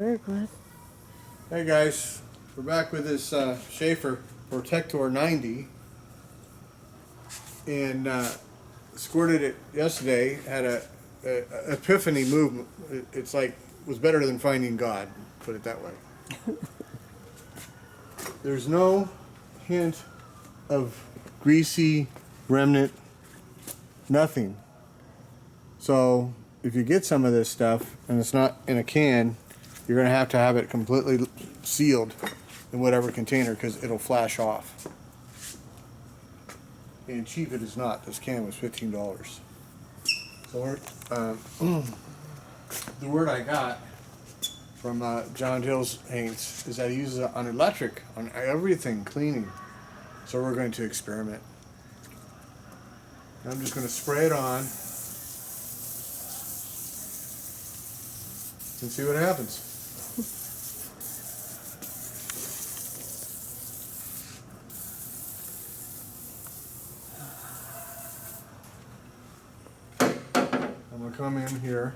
Very good. Hey guys, we're back with this Schaffer Protector 90, and squirted it yesterday. Had a epiphany movement. It's like was better than finding God. Put it that way. There's no hint of greasy remnant. Nothing. So if you get some of this stuff and it's not in a can, you're going to have it completely sealed in whatever container because it'll flash off. And cheap it is not. This can was $15. So the word I got from John Hill's Paints is that he uses it on electric, on everything, cleaning. So we're going to experiment. I'm just going to spray it on and see what happens. I'm going to come in here.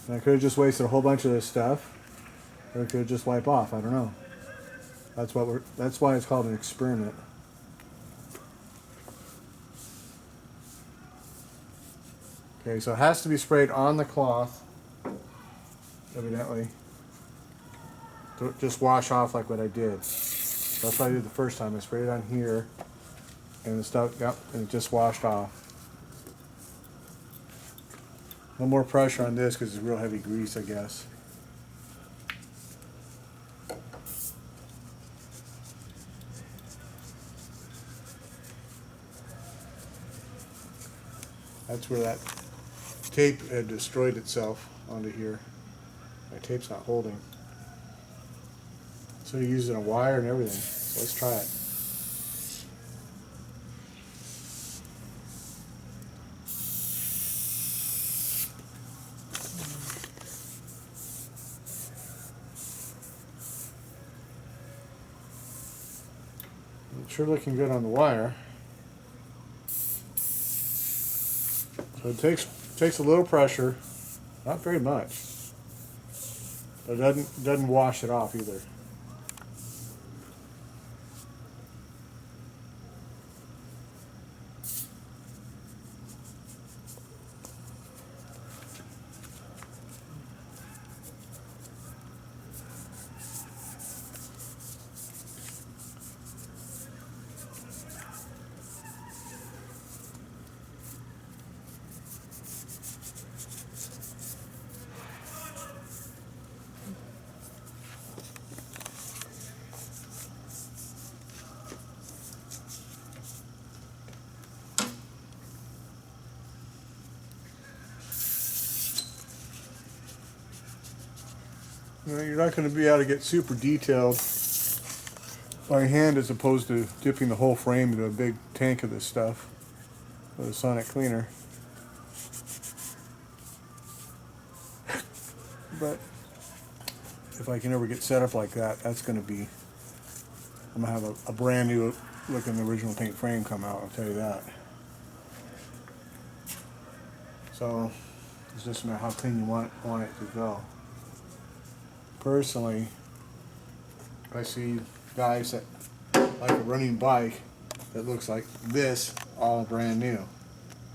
And I could have just wasted a whole bunch of this stuff, or I could just wipe off. I don't know. That's why it's called an experiment. Okay, so it has to be sprayed on the cloth, evidently. To just wash off like what I did. That's what I did the first time. I sprayed it on here, and the stuff, yep, and it just washed off. No more pressure on this because it's real heavy grease, I guess. That's where that tape had destroyed itself onto here. My tape's not holding. So you're using a wire and everything. So let's try it. It's sure looking good on the wire. So it takes a little pressure, not very much, but it doesn't wash it off either. You know, you're not going to be able to get super detailed by hand as opposed to dipping the whole frame into a big tank of this stuff with a sonic cleaner. But if I can ever get set up like that, that's going to be, I'm going to have a brand new looking original paint frame come out, I'll tell you that. So it's just a matter how clean you want it to go. Personally, I see guys that like a running bike that looks like this, all brand new,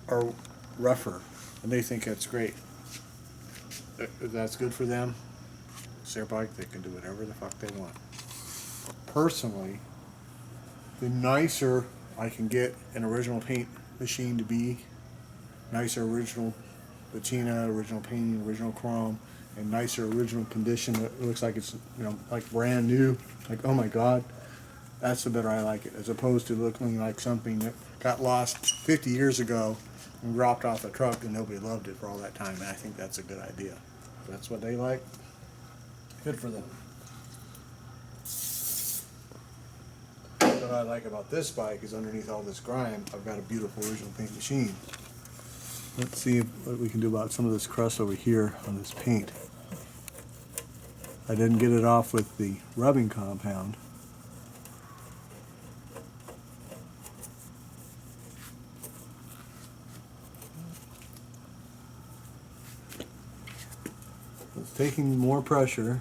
or rougher, and they think that's great. If that's good for them, it's their bike, they can do whatever the fuck they want. Personally, the nicer I can get an original paint machine to be, nicer original patina, original painting, original chrome, and nicer original condition that looks like it's, you know, like brand new, like oh my god, that's the better I like it, as opposed to looking like something that got lost 50 years ago and dropped off a truck and nobody loved it for all that time. And I think that's a good idea. If that's what they like, good for them. What I like about this bike is underneath all this grime, I've got a beautiful original paint machine. Let's see what we can do about some of this crust over here on this paint. I didn't get it off with the rubbing compound. taking more pressure.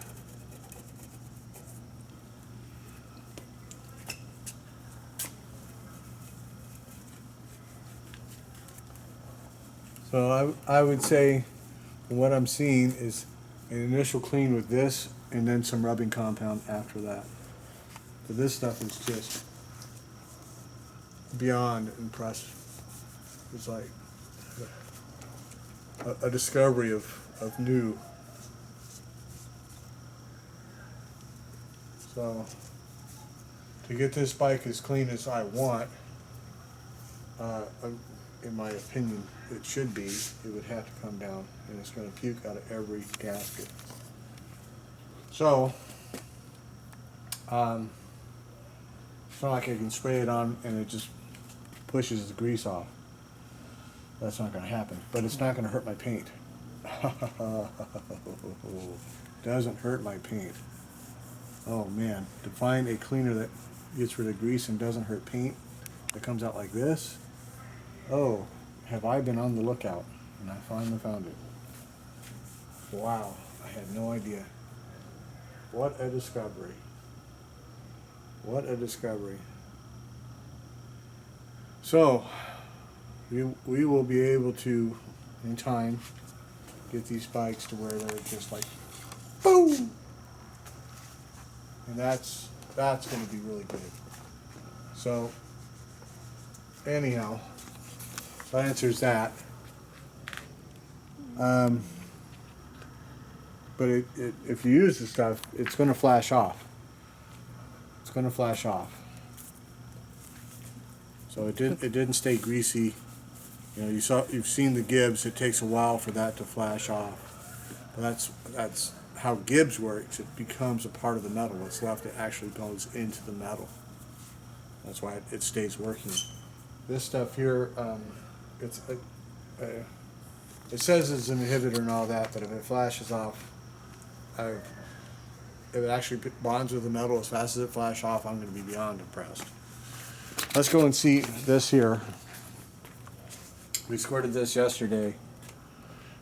So I would say what I'm seeing is an initial clean with this and then some rubbing compound after that. But this stuff is just beyond impressive. It's like a discovery of new. So to get this bike as clean as I want, in my opinion, it should be, it would have to come down, and it's going to puke out of every gasket. So, it's not like I can spray it on and it just pushes the grease off. That's not going to happen, but it's not going to hurt my paint. Doesn't hurt my paint. Oh man, to find a cleaner that gets rid of grease and doesn't hurt paint, that comes out like this, oh, have I been on the lookout, and I finally found it. Wow, I had no idea. What a discovery. What a discovery. So, we will be able to, in time, get these bikes to where they're just like, boom! And that's going to be really good. So, anyhow, so that answers that. But if you use this stuff, it's going to flash off. It's going to flash off. So it didn't stay greasy. You know, you've seen the Gibbs. It takes a while for that to flash off. But that's how Gibbs works. It becomes a part of the metal. What's left, it actually goes into the metal. That's why it stays working. This stuff here, it says it's an inhibitor and all that, but if it flashes off, if it actually bonds with the metal as fast as it flashes off, I'm going to be beyond impressed. Let's go and see this here. We squirted this yesterday,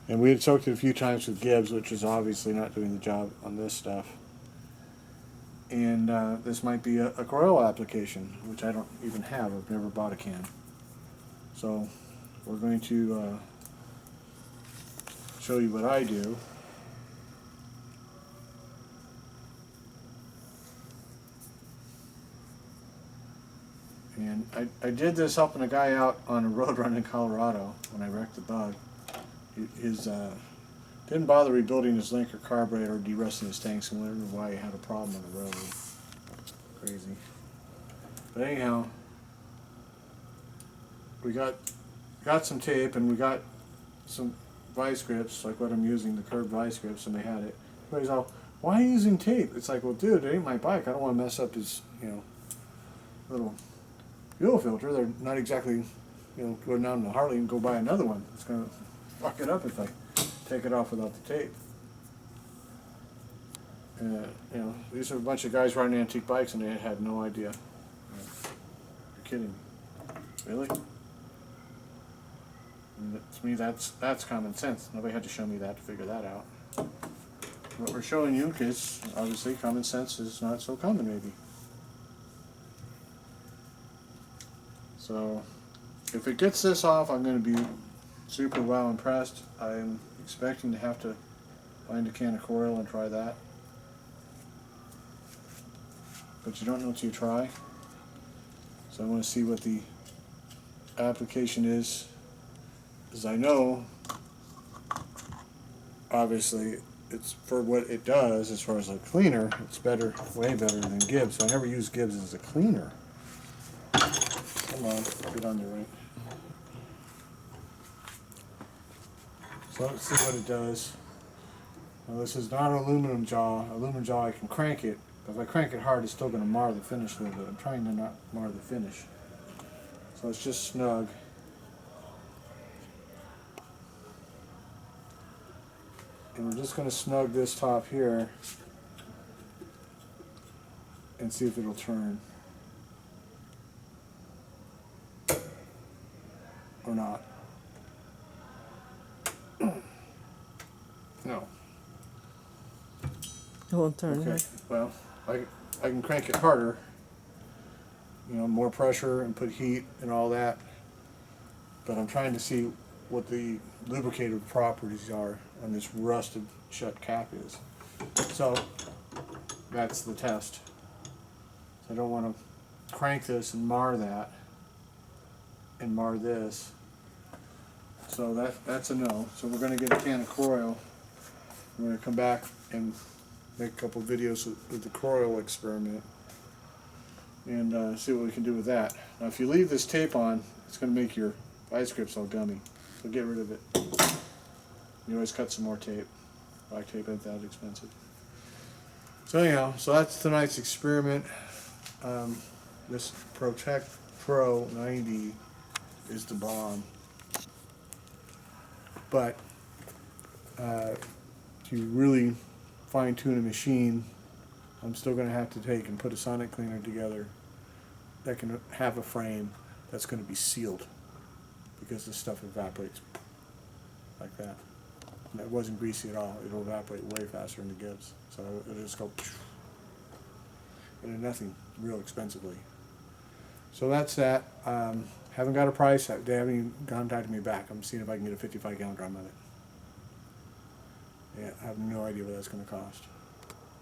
and we had soaked it a few times with Gibbs, which is obviously not doing the job on this stuff. And this might be a Corolla application, which I don't even have. I've never bought a can. So we're going to show you what I do. And I did this helping a guy out on a road run in Colorado when I wrecked the bug. His didn't bother rebuilding his link or carburetor or de-rusting his tanks, and wondered why he had a problem on the road. Crazy. But anyhow, we got some tape and we got some vice grips, like what I'm using, the curved vice grips, and they had it. Everybody's all, why are you using tape? It's like, well, dude, it ain't my bike. I don't want to mess up his, little fuel filter. They're not exactly, going down to Harley and go buy another one. It's going to fuck it up if I take it off without the tape. These are a bunch of guys riding antique bikes and they had no idea. You're kidding me. Really? And to me, that's common sense. Nobody had to show me that to figure that out. What we're showing you, because obviously common sense is not so common, maybe. So, if it gets this off, I'm going to be super well impressed. I'm expecting to have to find a can of Corolla and try that. But you don't know until you try. So I want to see what the application is. As I know, obviously, it's for what it does as far as a cleaner, it's better, way better than Gibbs. So I never use Gibbs as a cleaner. Come on, get on there right. So let's see what it does. Now this is not an aluminum jaw. Aluminum jaw, I can crank it. But if I crank it hard, it's still going to mar the finish a little bit. I'm trying to not mar the finish. So it's just snug. And we're just going to snug this top here and see if it'll turn. Or not. No. It won't turn. Okay. Huh? Well, I can crank it harder. You know, more pressure and put heat and all that. But I'm trying to see what the lubricated properties are on this rusted shut cap is. So that's the test. So I don't want to crank this and mar that and mar this. So that's a no. So we're going to get a can of Croil. We're going to come back and make a couple videos with the Croil experiment and see what we can do with that. Now if you leave this tape on, it's going to make your vice grips all gummy. So get rid of it. You always cut some more tape. Black tape ain't that expensive. So anyhow, so that's tonight's experiment. This Protect Pro 90 is the bomb. But to really fine tune a machine, I'm still going to have to take and put a sonic cleaner together that can have a frame that's going to be sealed, because this stuff evaporates like that. And it wasn't greasy at all. It'll evaporate way faster than the Gibbs. So it'll just go, and nothing real expensively. So that's that. Haven't got a price. They haven't even contacted me back. I'm seeing if I can get a 55-gallon drum of it. Yeah, I have no idea what that's going to cost.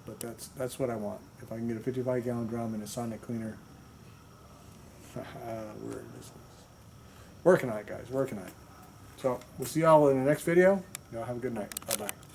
But that's what I want. If I can get a 55-gallon drum and a sonic cleaner, we're in business. Working on it, guys. Working on it. So we'll see y'all in the next video. Y'all have a good night. Bye-bye.